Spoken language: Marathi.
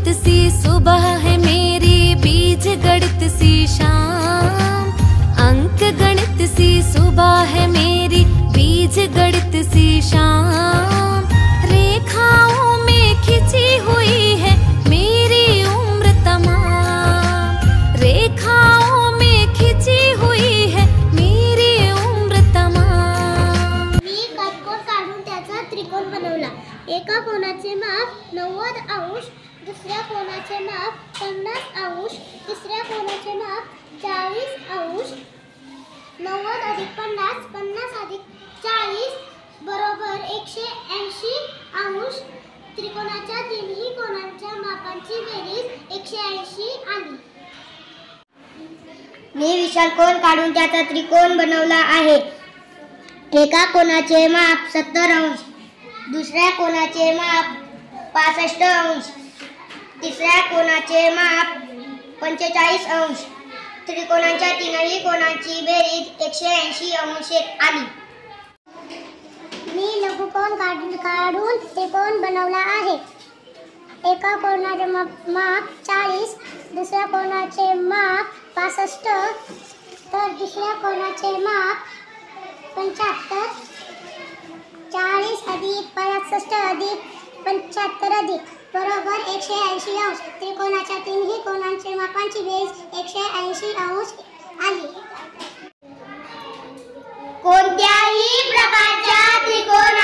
गणित सी सुबह है मेरी, बीज गणित सी शाम। अंक गणित सी सुबह है मेरी, बीज गणित सी शाम। रेखाओं में खिंची हुई है मेरी उम्र तमाम, रेखाओं में खिंची हुई है मेरी उम्र तमाम। मी काटकोन काढून त्याचा त्रिकोण बनवला। एका कोणाचे माप 90 अंश, दुसऱ्या कोणाचे माप 50 अंश, तिसऱ्या कोणाचे माप 40 अंश। 90 अधिक 50, 50 अधिक 40 बरोबर 180 अंश। त्रिकोणाच्या तिन्ही कोणांच्या मापांची बेरीज 180 आली। मी विशालकोन काढून त्याचा त्रिकोण बनवला आहे। एका कोणाचे माप 70 अंश, दुसऱ्या कोणाचे माप 65 अंश, तिसऱ्या कोणाचे माप 45 अंश। त्रिकोणाच्या तीनही कोणांची बेरीज 180 अंश आली। मी लघुकोन काढून त्रिकोण बनवला आहे। एका कोणाचे माप 40, दुसऱ्या कोणाचे माप 65, तर दुसऱ्या कोणाचे माप 75। 40 अधिक 65 अधिक 75 अधिक बरोबर 180 अंश। त्रिकोणाच्या तीनही कोणांच्या मापांची बेरीज 180 अंश आली। कोणत्याही प्रकारच्या त्रिकोणा